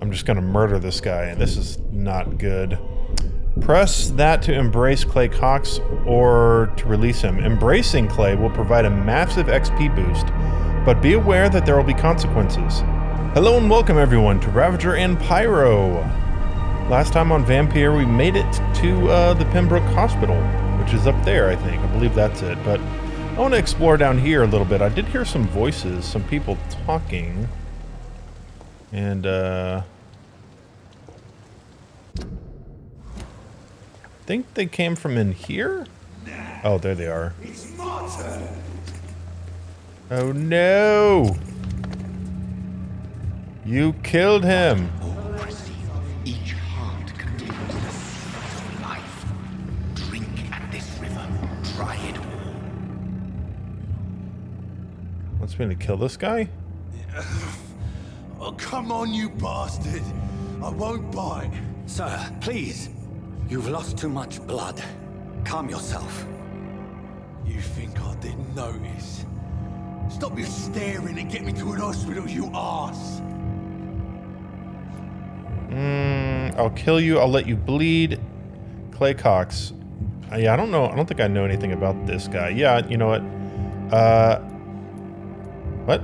I'm just gonna murder this guy, and this is not good. Press that to embrace Clay Cox or to release him. Embracing Clay will provide a massive XP boost, but be aware that there will be consequences. Hello and welcome everyone to Ravager and Pyro. Last time on Vampyr we made it to the Pembroke Hospital, which is up there I think. I believe that's it, but I want to explore down here a little bit. I did hear some voices, some people talking, and I think they came from in here? Oh, there they are. It's my turn. Oh no! You killed him! Each heart contains the seed of life. Drink at this river. Try it all. Wants me to kill this guy? Oh, come on, you bastard. I won't bite. Sir, please. You've lost too much blood. Calm yourself. You think I didn't notice? Stop your staring and get me to an hospital, you arse. I'll kill you. I'll let you bleed. Clay Cox. Yeah, I don't know. I don't think I know anything about this guy. Yeah, you know what? What?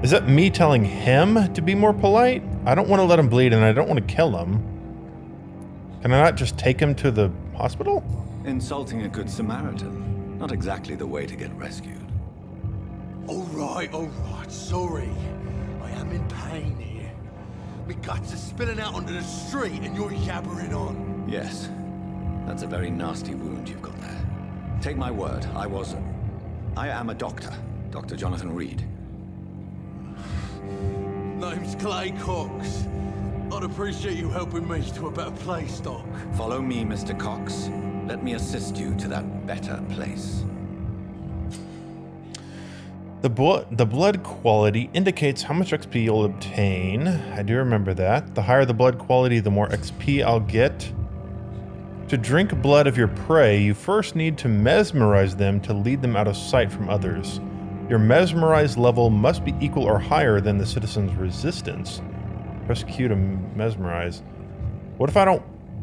Is that me telling him to be more polite? I don't want to let him bleed and I don't want to kill him. Can I not just take him to the hospital? Insulting a good Samaritan. Not exactly the way to get rescued. All right, sorry. I am in pain here. My guts are spilling out onto the street and you're yabbering on. Yes. That's a very nasty wound you've got there. Take my word, I am a doctor. Dr. Jonathan Reed. Name's Clay Cox. I'd appreciate you helping me to a better place, Doc. Follow me, Mr. Cox. Let me assist you to that better place. The blood quality indicates how much XP you'll obtain. I do remember that. The higher the blood quality, the more XP I'll get. To drink blood of your prey, you first need to mesmerize them to lead them out of sight from others. Your mesmerize level must be equal or higher than the citizen's resistance. Press Q to mesmerize. What if I don't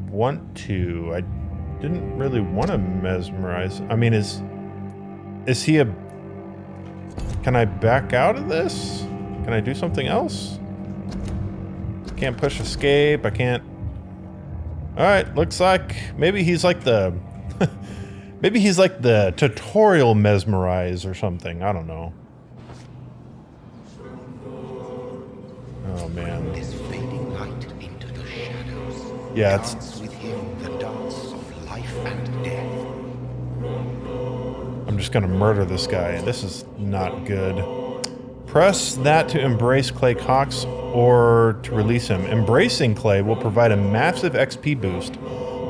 want to? I didn't really want to mesmerize. I mean, is he a... Can I back out of this? Can I do something else? Can't push escape. I can't... Alright, looks like maybe he's like the... maybe he's like the tutorial mesmerize or something. I don't know. Oh man. This fading light into the shadows. Yeah, dance with him the dance of life and death. I'm just gonna murder this guy, and this is not good. Press that to embrace Clay Cox or to release him. Embracing Clay will provide a massive XP boost,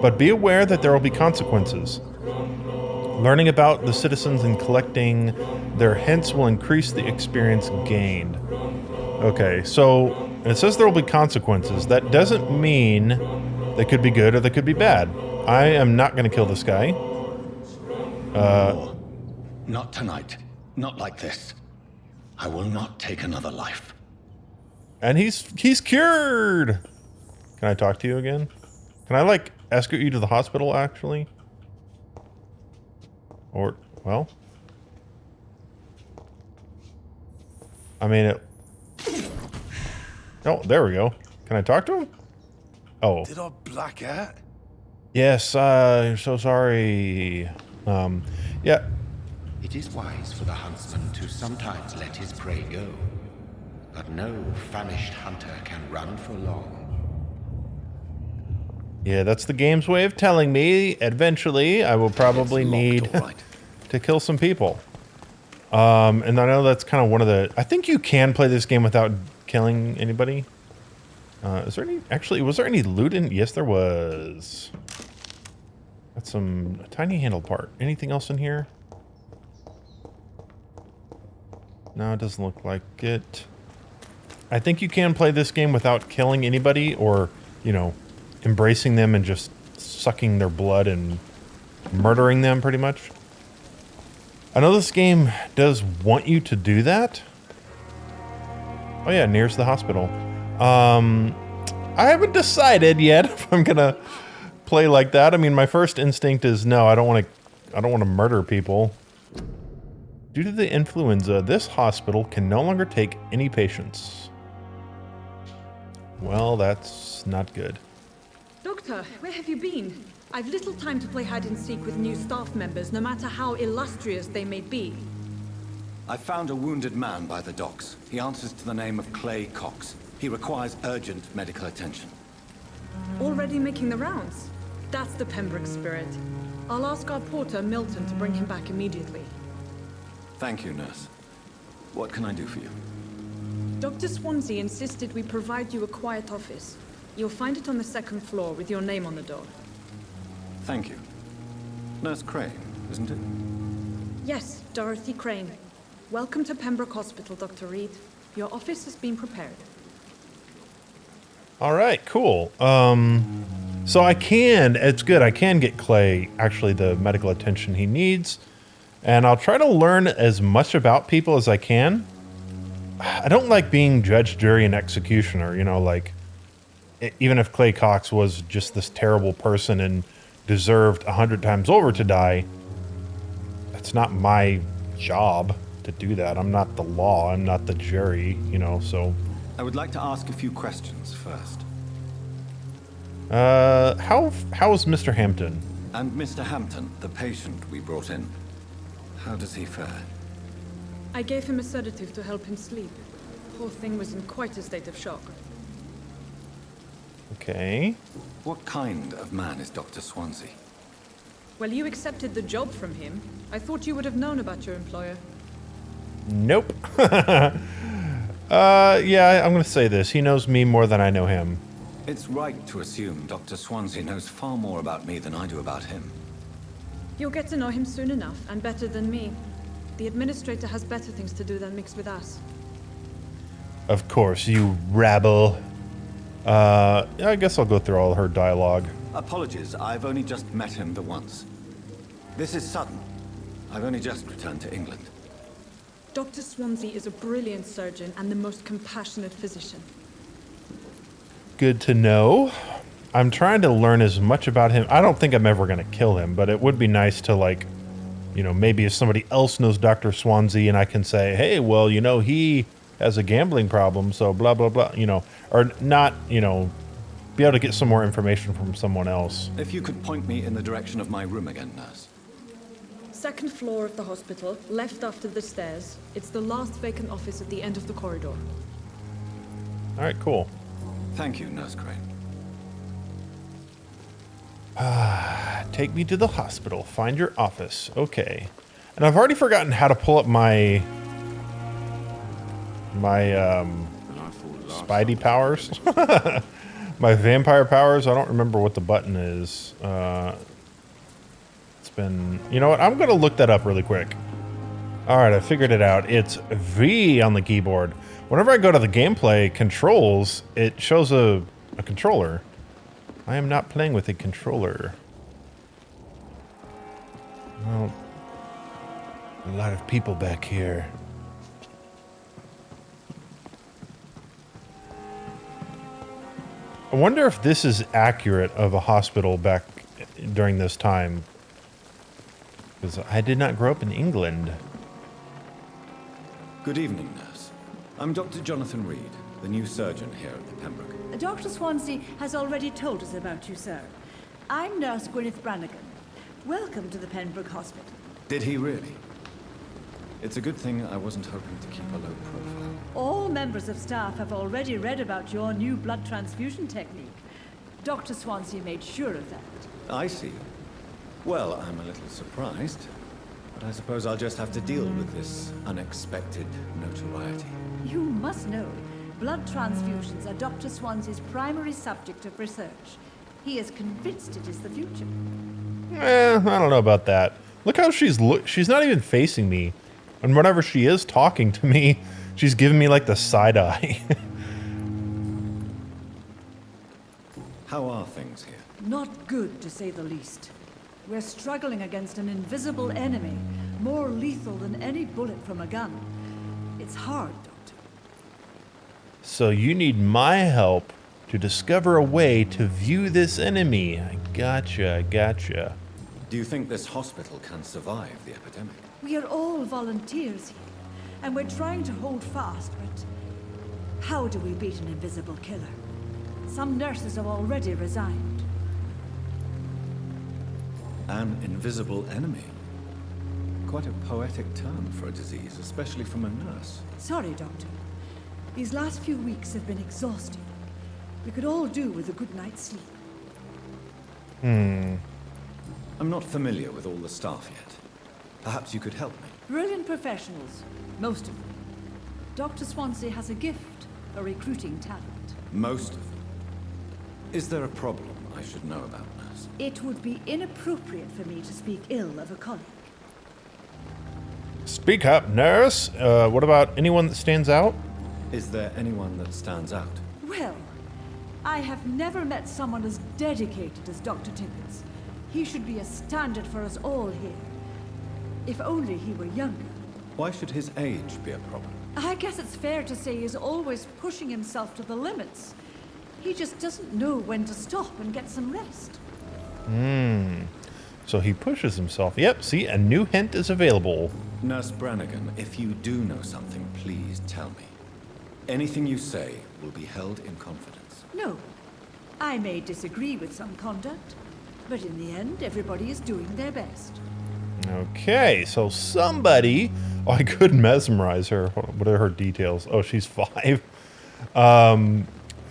but be aware that there will be consequences. Learning about the citizens and collecting their hints will increase the experience gained. Okay, so it says there will be consequences. That doesn't mean they could be good or they could be bad. I am not going to kill this guy. Not tonight. Not like this. I will not take another life. And he's cured. Can I talk to you again? Can I like escort you to the hospital actually? Or, well, I mean it. Oh, there we go. Can I talk to him? Oh. Did I black out? Yes, so sorry. Yeah. It is wise for the huntsman to sometimes let his prey go, but no famished hunter can run for long. Yeah, that's the game's way of telling me eventually I will probably need to kill some people. And I know that's kind of one of the... I think you can play this game without killing anybody. Is there any... Actually, was there any loot in... Yes, there was. Got some tiny handle part. Anything else in here? No, it doesn't look like it. I think you can play this game without killing anybody or, you know, embracing them and just sucking their blood and murdering them pretty much. I know this game does want you to do that. Oh yeah, near's the hospital. I haven't decided yet if I'm gonna play like that. I mean, my first instinct is no, I don't want to murder people. Due to the influenza, this hospital can no longer take any patients. Well, that's not good. Doctor, where have you been? I've little time to play hide-and-seek with new staff members, no matter how illustrious they may be. I found a wounded man by the docks. He answers to the name of Clay Cox. He requires urgent medical attention. Already making the rounds? That's the Pembroke spirit. I'll ask our porter, Milton, to bring him back immediately. Thank you, nurse. What can I do for you? Dr. Swansea insisted we provide you a quiet office. You'll find it on the second floor with your name on the door. Thank you. Nurse Crane, isn't it? Yes, Dorothy Crane. Welcome to Pembroke Hospital, Dr. Reed. Your office has been prepared. All right, cool. So it's good. I can get Clay actually the medical attention he needs. And I'll try to learn as much about people as I can. I don't like being judge, jury, and executioner, you know, like, even if Clay Cox was just this terrible person and deserved 100 times over to die, that's not my job to do that. I'm not the law. I'm not the jury, you know, so... I would like to ask a few questions first. How's Mr. Hampton? And Mr. Hampton, the patient we brought in. How does he fare? I gave him a sedative to help him sleep. Poor thing was in quite a state of shock. Okay. What kind of man is Dr. Swansea? Well, you accepted the job from him. I thought you would have known about your employer. Nope. Yeah, I'm gonna say this. He knows me more than I know him. It's right to assume Dr. Swansea knows far more about me than I do about him. You'll get to know him soon enough, and better than me. The administrator has better things to do than mix with us. Of course, you rabble. Yeah, I guess I'll go through all her dialogue. Apologies, I've only just met him the once. This is sudden. I've only just returned to England. Dr. Swansea is a brilliant surgeon and the most compassionate physician. Good to know. I'm trying to learn as much about him. I don't think I'm ever going to kill him, but it would be nice to, like, you know, maybe if somebody else knows Dr. Swansea and I can say, hey, well, you know, he has a gambling problem, so blah, blah, blah, you know, or not, you know, be able to get some more information from someone else. If you could point me in the direction of my room again, nurse. Second floor of the hospital, left after the stairs. It's the last vacant office at the end of the corridor. All right, cool. Thank you, Nurse Crane. Take me to the hospital. Find your office. Okay. And I've already forgotten how to pull up my Spidey powers. My vampire powers. I don't remember what the button is. It's been... You know what? I'm going to look that up really quick. All right, I figured it out. It's V on the keyboard. Whenever I go to the gameplay controls, it shows a controller. I am not playing with a controller. Well, a lot of people back here. I wonder if this is accurate of a hospital back during this time. Because I did not grow up in England. Good evening, nurse. I'm Dr. Jonathan Reed, the new surgeon here at the Pembroke. Dr. Swansea has already told us about you, sir. I'm Nurse Gwyneth Brannigan. Welcome to the Pembroke Hospital. Did he really? It's a good thing I wasn't hoping to keep a low profile. All members of staff have already read about your new blood transfusion technique. Dr. Swansea made sure of that. I see. Well, I'm a little surprised, but I suppose I'll just have to deal with this unexpected notoriety. You must know, blood transfusions are Dr. Swansea's primary subject of research. He is convinced it is the future. I don't know about that. Look how she's not even facing me. And whenever she is talking to me, she's giving me like the side eye. How are things here? Not good, to say the least. We're struggling against an invisible enemy, more lethal than any bullet from a gun. It's hard, Doctor. So you need my help to discover a way to view this enemy. I gotcha. Do you think this hospital can survive the epidemic? We are all volunteers here, and we're trying to hold fast, but how do we beat an invisible killer? Some nurses have already resigned. An invisible enemy? Quite a poetic term for a disease, especially from a nurse. Sorry, Doctor. These last few weeks have been exhausting. We could all do with a good night's sleep. I'm not familiar with all the staff yet. Perhaps you could help me. Brilliant professionals, most of them. Dr. Swansea has a gift for recruiting talent. Most of them. Is there a problem I should know about, nurse? It would be inappropriate for me to speak ill of a colleague. Speak up, nurse. What about anyone that stands out? Is there anyone that stands out? Well, I have never met someone as dedicated as Dr. Tippins. He should be a standard for us all here. If only he were younger. Why should his age be a problem? I guess it's fair to say he's always pushing himself to the limits. He just doesn't know when to stop and get some rest. So he pushes himself. Yep, see, a new hint is available. Nurse Brannigan, if you do know something, please tell me. Anything you say will be held in confidence. No, I may disagree with some conduct, but in the end, everybody is doing their best. Okay, so somebody... Oh, I could mesmerize her. What are her details? Oh, she's 5. I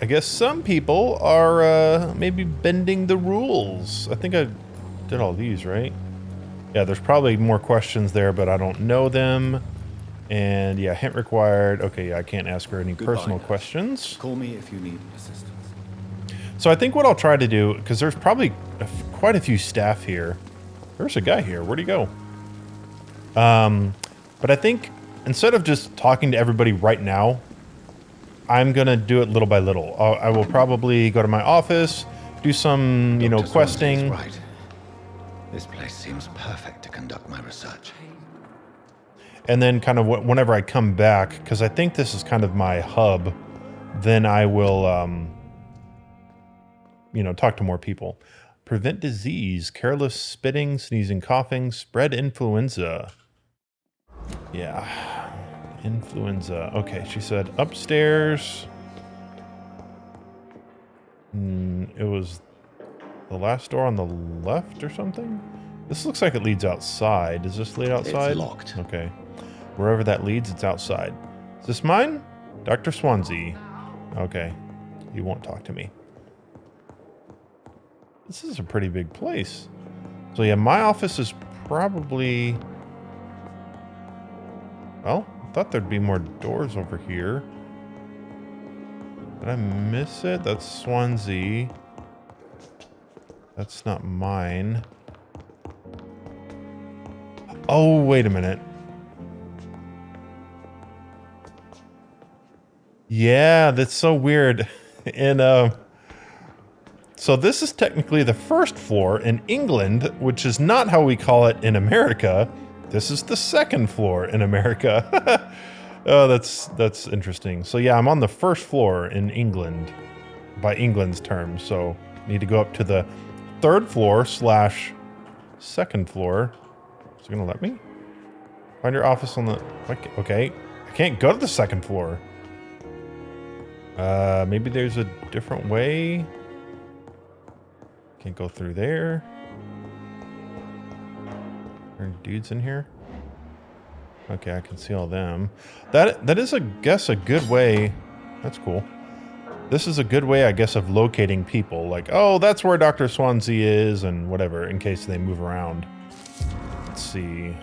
guess some people are maybe bending the rules. I think I did all these, right? Yeah, there's probably more questions there, but I don't know them. And yeah, hint required. Okay, yeah, I can't ask her any personal questions. Call me if you need assistance. So I think what I'll try to do, because there's probably quite a few staff here. There's a guy here. Where'd he go? But I think instead of just talking to everybody right now, I'm going to do it little by little. I will probably go to my office, do some, you know, Dr. questing. Swansea is right. This place seems perfect to conduct my research. And then kind of whenever I come back, because I think this is kind of my hub, then I will, you know, talk to more people. Prevent disease, careless spitting, sneezing, coughing, spread influenza. Yeah, influenza. Okay, she said upstairs. It was the last door on the left or something? This looks like it leads outside. Does this lead outside? It's locked. Okay. Wherever that leads, it's outside. Is this mine? Dr. Swansea. Okay. He won't talk to me. This is a pretty big place. So yeah, my office is probably... Well, I thought there'd be more doors over here. Did I miss it? That's Swansea. That's not mine. Oh, wait a minute. Yeah, that's so weird. And, so this is technically the first floor in England, which is not how we call it in America. This is the second floor in America. Oh, that's interesting. So yeah, I'm on the first floor in England, by England's terms. So need to go up to the third floor / second floor. Is it gonna let me? Find your office on the... Okay, I can't go to the second floor. Maybe there's a different way. Can't go through there. Are there dudes in here? Okay, I can see all them. That is, I guess, a good way. That's cool. This is a good way, I guess, of locating people. Like, oh, that's where Dr. Swansea is, and whatever, in case they move around. Let's see.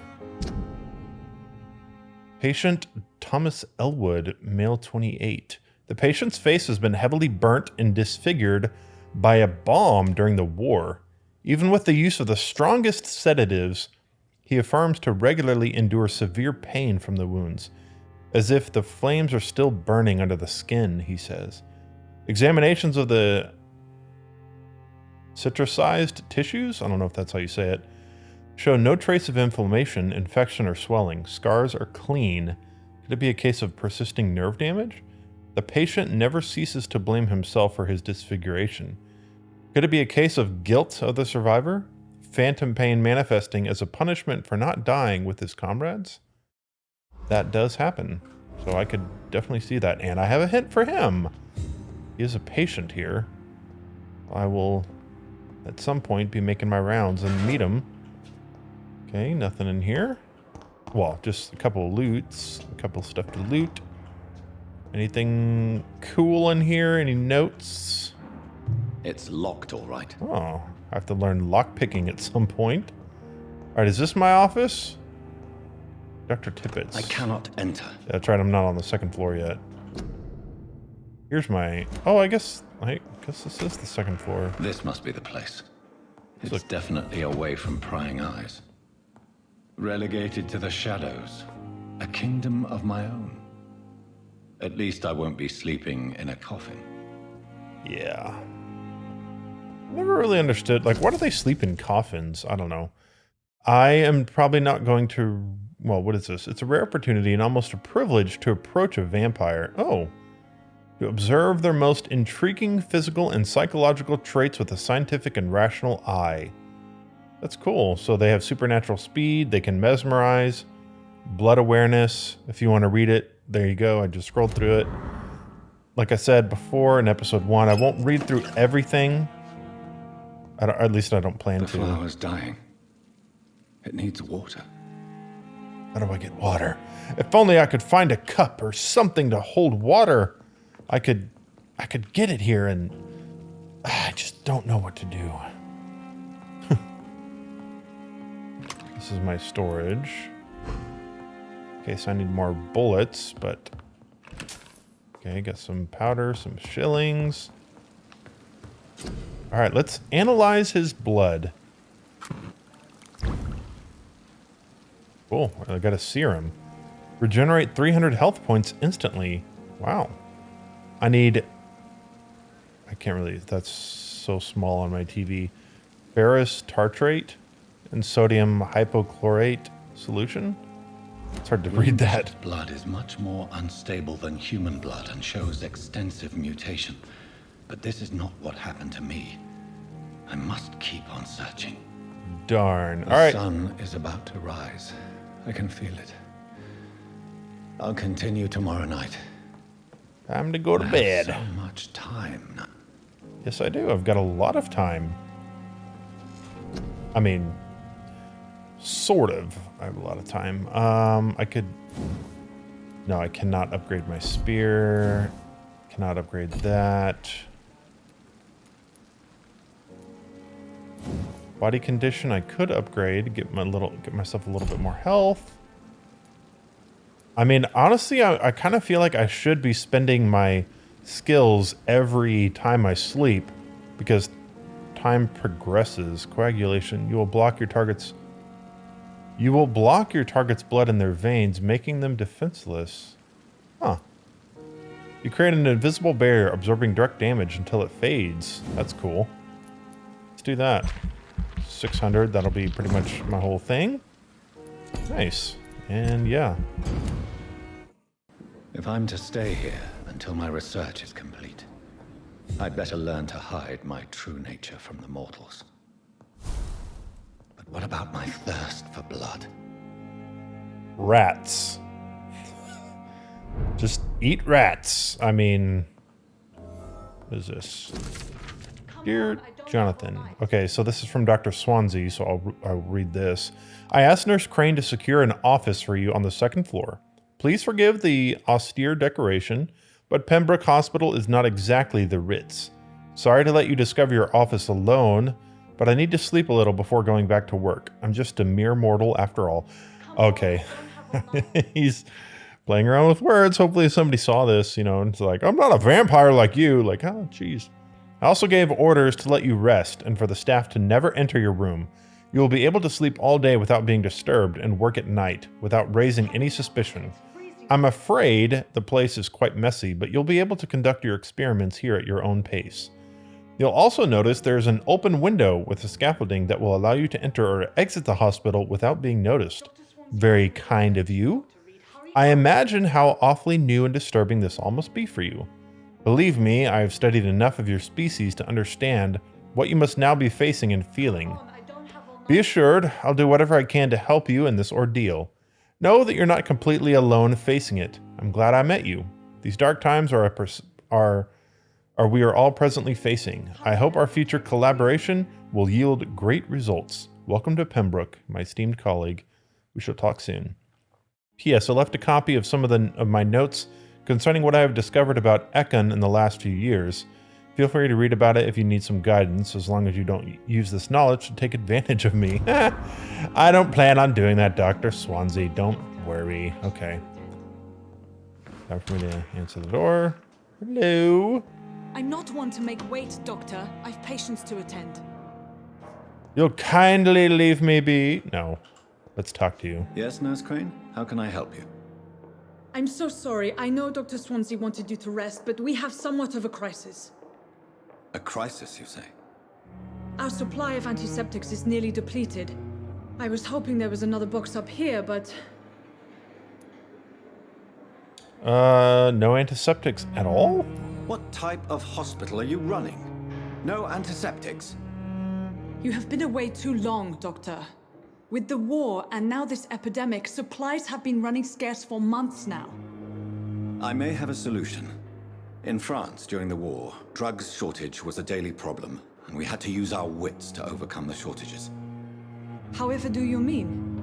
Patient Thomas Elwood, male 28. The patient's face has been heavily burnt and disfigured by a bomb during the war. Even with the use of the strongest sedatives, he affirms to regularly endure severe pain from the wounds, as if the flames are still burning under the skin, he says. Examinations of the citricized tissues, I don't know if that's how you say it, show no trace of inflammation, infection, or swelling. Scars are clean. Could it be a case of persisting nerve damage? The patient never ceases to blame himself for his disfiguration. Could it be a case of guilt of the survivor? Phantom pain manifesting as a punishment for not dying with his comrades? That does happen. So I could definitely see that. And I have a hint for him. He is a patient here. I will, at some point, be making my rounds and meet him. Okay, nothing in here. Well, just a couple of loots. A couple of stuff to loot. Anything cool in here? Any notes? It's locked, all right. Oh, I have to learn lockpicking at some point. All right, is this my office? Dr. Tippett's. I cannot enter. That's right, I'm not on the second floor yet. Here's my... Oh, I guess this is the second floor. This must be the place. It's definitely away from prying eyes. Relegated to the shadows. A kingdom of my own. At least I won't be sleeping in a coffin. Yeah. Never really understood, like, why do they sleep in coffins? I don't know. I am probably not going to... Well, what is this? It's a rare opportunity and almost a privilege to approach a vampire. Oh. To observe their most intriguing physical and psychological traits with a scientific and rational eye. That's cool. So they have supernatural speed, they can mesmerize, blood awareness. If you want to read it, there you go. I just scrolled through it. Like I said before in episode 1, I won't read through everything. At least I don't plan to. The flower's dying. It needs water. How do I get water? If only I could find a cup or something to hold water. I could get it here, and I just don't know what to do. This is my storage. In case I need more bullets, but... Okay, got some powder, some shillings. All right, let's analyze his blood. Cool, I got a serum. Regenerate 300 health points instantly. Wow. I can't really, that's so small on my TV. Ferrous tartrate and sodium hypochlorate solution. It's hard to read that. Blood is much more unstable than human blood and shows extensive mutation. But this is not what happened to me. I must keep on searching. Darn. All The right. sun is about to rise. I can feel it. I'll continue tomorrow night. Time to go to I bed. have so much time now. Yes, I do. I've got a lot of time. I mean, sort of. I have a lot of time. I could... No, I cannot upgrade my spear. Cannot upgrade that. Body condition, I could upgrade, get myself a little bit more health. I mean, honestly, I kind of feel like I should be spending my skills every time I sleep, because time progresses. Coagulation, you will block your target's blood in their veins, making them defenseless. Huh. You create an invisible barrier, absorbing direct damage until it fades. That's cool. Let's do that. 600, that'll be pretty much my whole thing. Nice. And yeah. If I'm to stay here until my research is complete, I'd better learn to hide my true nature from the mortals. But what about my thirst for blood? Rats. Just eat rats. I mean, what is this? Dear Jonathan. Okay, so this is from Dr. Swansea, so I'll read this. I asked Nurse Crane to secure an office for you on the second floor. Please forgive the austere decoration, but Pembroke Hospital is not exactly the Ritz. Sorry to let you discover your office alone, but I need to sleep a little before going back to work. I'm just a mere mortal after all. Okay. He's playing around with words. Hopefully somebody saw this, you know, and it's like, I'm not a vampire like you. Like, oh, jeez. I also gave orders to let you rest and for the staff to never enter your room. You will be able to sleep all day without being disturbed and work at night without raising any suspicion. I'm afraid the place is quite messy, but you'll be able to conduct your experiments here at your own pace. You'll also notice there's an open window with a scaffolding that will allow you to enter or exit the hospital without being noticed. Very kind of you. I imagine how awfully new and disturbing this all must be for you. Believe me, I have studied enough of your species to understand what you must now be facing and feeling. Be assured, I'll do whatever I can to help you in this ordeal. Know that you're not completely alone facing it. I'm glad I met you. These dark times we are all presently facing. I hope our future collaboration will yield great results. Welcome to Pembroke, my esteemed colleague. We shall talk soon. P.S. I left a copy of some of my notes concerning what I have discovered about Ekon in the last few years. Feel free to read about it if you need some guidance, as long as you don't use this knowledge to take advantage of me. I don't plan on doing that, Dr. Swansea. Don't worry. Okay. Time for me to answer the door. Hello? I'm not one to make wait, Doctor. I've patients to attend. You'll kindly leave me be? No. Let's talk to you. Yes, Nurse Crane? How can I help you? I'm so sorry. I know Dr. Swansea wanted you to rest, but we have somewhat of a crisis. A crisis, you say? Our supply of antiseptics is nearly depleted. I was hoping there was another box up here, but... No antiseptics at all? What type of hospital are you running? No antiseptics? You have been away too long, Doctor. With the war and now this epidemic, supplies have been running scarce for months now. I may have a solution. In France, during the war, drugs shortage was a daily problem, and we had to use our wits to overcome the shortages. However do you mean?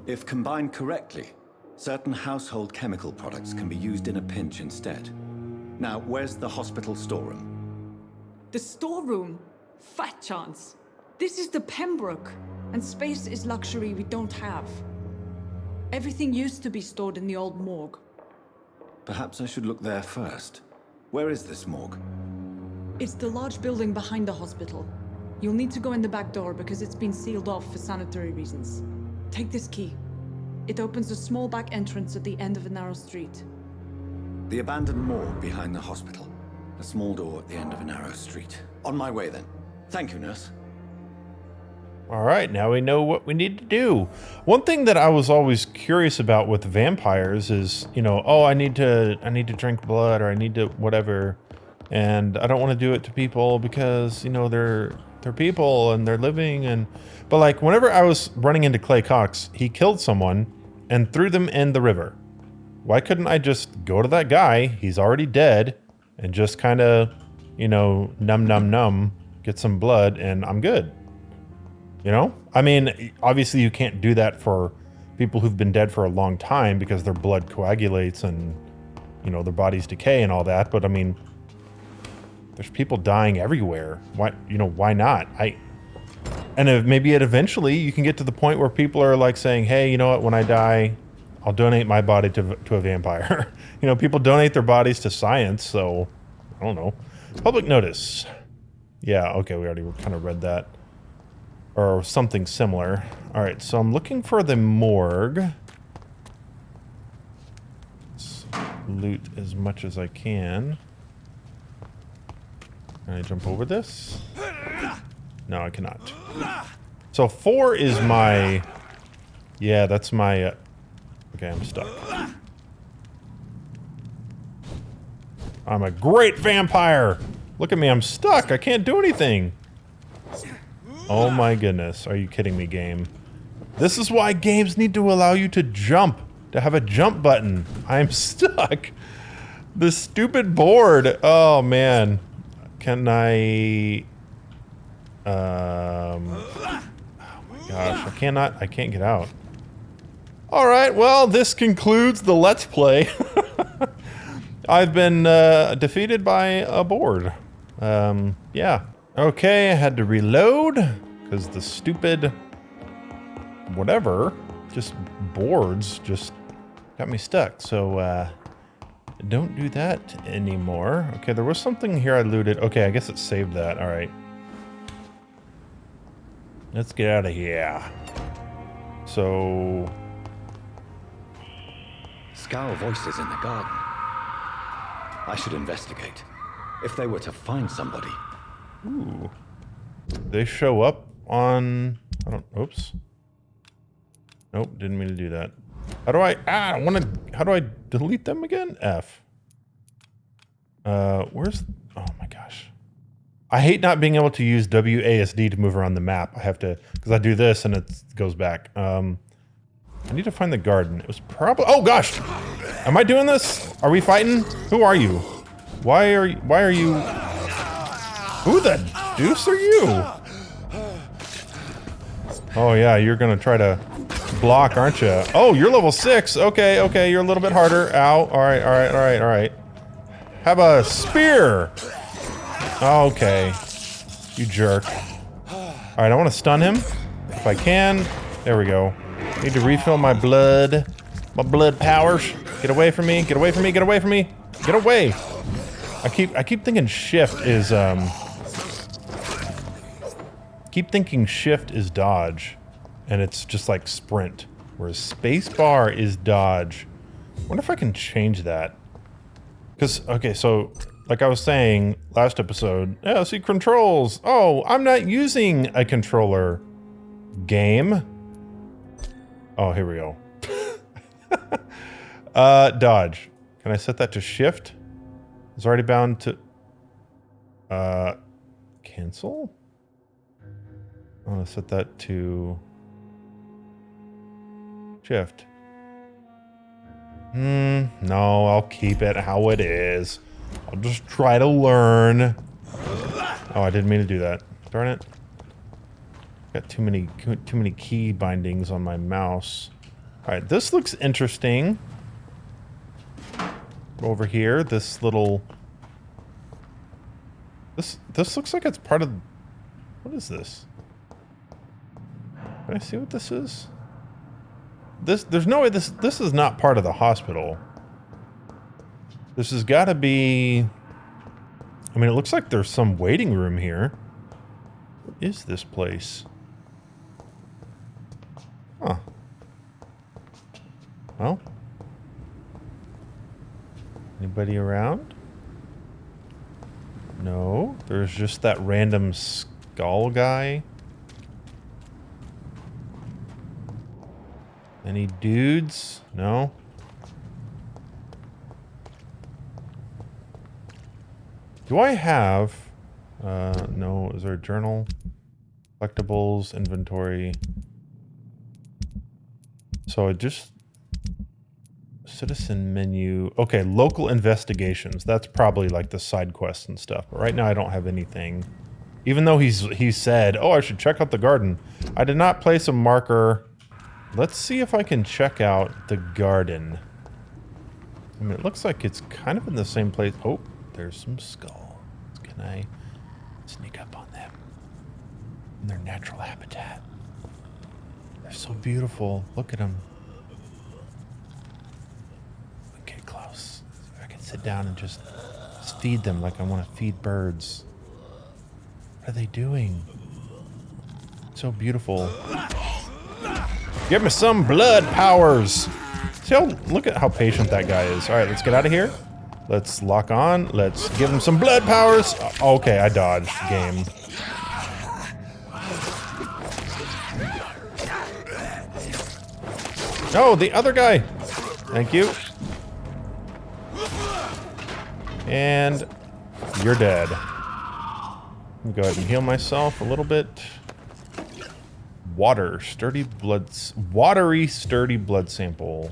If combined correctly, certain household chemical products can be used in a pinch instead. Now, where's the hospital storeroom? The storeroom? Fat chance. This is the Pembroke, and space is luxury we don't have. Everything used to be stored in the old morgue. Perhaps I should look there first. Where is this morgue? It's the large building behind the hospital. You'll need to go in the back door because it's been sealed off for sanitary reasons. Take this key. It opens a small back entrance at the end of a narrow street. The abandoned morgue behind the hospital. A small door at the end of a narrow street. On my way then. Thank you, nurse. All right, now we know what we need to do. One thing that I was always curious about with vampires is, you know, oh, I need to drink blood, or I need to whatever, and I don't want to do it to people because, you know, they're people and they're living, but like whenever I was running into Clay Cox, he killed someone and threw them in the river. Why couldn't I just go to that guy? He's already dead, and just kind of, you know, num, get some blood, and I'm good. You know? I mean, obviously you can't do that for people who've been dead for a long time because their blood coagulates and, you know, their bodies decay and all that. But I mean, there's people dying everywhere. Why, you know, why not? Maybe eventually you can get to the point where people are like saying, hey, you know what, when I die, I'll donate my body to a vampire. You know, people donate their bodies to science, so I don't know. Public notice. Yeah, okay, we already kind of read that. Or something similar. All right, so I'm looking for the morgue. Let's loot as much as I can. Can I jump over this? No, I cannot. So 4 is my... Yeah, that's my... Okay, I'm stuck. I'm a great vampire! Look at me, I'm stuck! I can't do anything! Oh my goodness, are you kidding me, game? This is why games need to allow you to jump, to have a jump button. I'm stuck. This stupid board. Oh man. Can I... Oh my gosh, I can't get out. Alright, well, this concludes the Let's Play. I've been defeated by a board. Yeah. Okay, I had to reload because the stupid whatever, just boards just got me stuck. So don't do that anymore. Okay, there was something here I looted. Okay, I guess it saved that. All right. Let's get out of here. So... Scowl voices in the garden. I should investigate. If they were to find somebody. Ooh. They show up on... I don't... Oops. Nope, didn't mean to do that. How do I, I want to, how do I delete them again? F. Where's, oh my gosh. I hate not being able to use WASD to move around the map. I have to, because I do this and it goes back. I need to find the garden. It was probably, oh gosh! Am I doing this? Are we fighting? Who are you? Why are you, who the deuce are you? Oh yeah, you're gonna try to block, aren't you? Oh, you're level 6. Okay, okay, you're a little bit harder. Ow. Alright, alright, alright, alright. Have a spear! Okay. You jerk. Alright, I want to stun him. If I can. There we go. Need to refill my blood. My blood powers. Get away from me. Get away from me. Get away from me. Get away. I keep thinking shift is keep thinking shift is dodge. And it's just like sprint. Whereas spacebar is dodge. I wonder if I can change that. Because, okay, so like I was saying last episode, yeah, see controls. Oh, I'm not using a controller. Game. Oh, here we go. Dodge. Can I set that to shift? It's already bound to... cancel? I want to set that to... shift. No, I'll keep it how it is. I'll just try to learn. Oh, I didn't mean to do that. Darn it. Got too many key bindings on my mouse. Alright, this looks interesting. Over here, this little... This looks like it's part of... What is this? Can I see what this is? There's no way this is not part of the hospital. This has got to be... I mean, it looks like there's some waiting room here. What is this place? Huh. Well. Anybody around? No. There's just that random skull guy. Any dudes? No? Do I have... no, is there a journal? Collectibles, inventory. So I just... Citizen menu. Okay, local investigations. That's probably like the side quests and stuff. But right now I don't have anything. Even though he said, oh, I should check out the garden. I did not place a marker... Let's see if I can check out the garden. I mean, it looks like it's kind of in the same place. Oh, there's some skulls. Can I sneak up on them? In their natural habitat. They're so beautiful. Look at them. Get close. I can sit down and just feed them like I want to feed birds. What are they doing? So beautiful. Give me some blood powers. See how, look at how patient that guy is. All right, let's get out of here. Let's lock on. Let's give him some blood powers. Okay, I dodged. Game. Oh, the other guy. Thank you. And you're dead. Let me go ahead and heal myself a little bit. Watery, sturdy blood sample.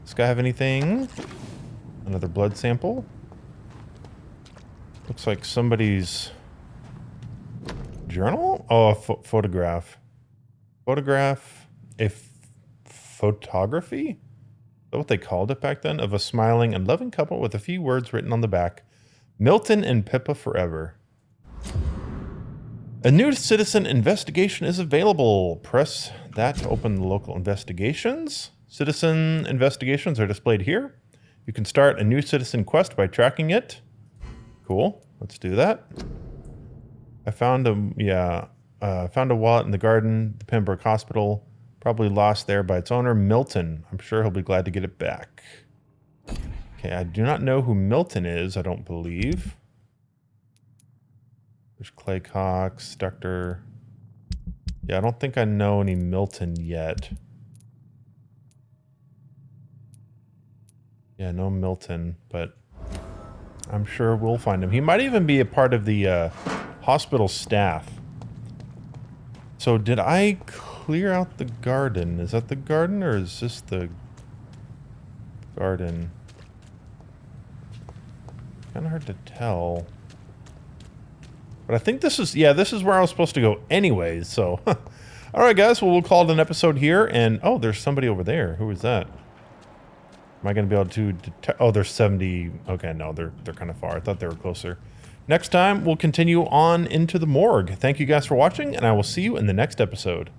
This guy have anything? Another blood sample. Looks like somebody's journal? Oh, a photograph. Photograph, photography? Is that what they called it back then? Of a smiling and loving couple with a few words written on the back. Milton and Pippa forever. A new citizen investigation is available. Press that to open the local investigations. Citizen investigations are displayed here. You can start a new citizen quest by tracking it. Cool. Let's do that. I found a wallet in the garden, the Pembroke Hospital. Probably lost there by its owner, Milton. I'm sure he'll be glad to get it back. Okay, I do not know who Milton is, I don't believe. There's Clay Cox, Dr. Yeah, I don't think I know any Milton yet. Yeah, no Milton, but I'm sure we'll find him. He might even be a part of the hospital staff. So did I clear out the garden? Is that the garden or is this the garden? Kind of hard to tell. But I think this is, yeah, this is where I was supposed to go anyways, so. All right, guys, well, we'll call it an episode here. And, oh, there's somebody over there. Who is that? Am I going to be able to detect? Oh, they're 70. Okay, no, they're kind of far. I thought they were closer. Next time, we'll continue on into the morgue. Thank you guys for watching, and I will see you in the next episode.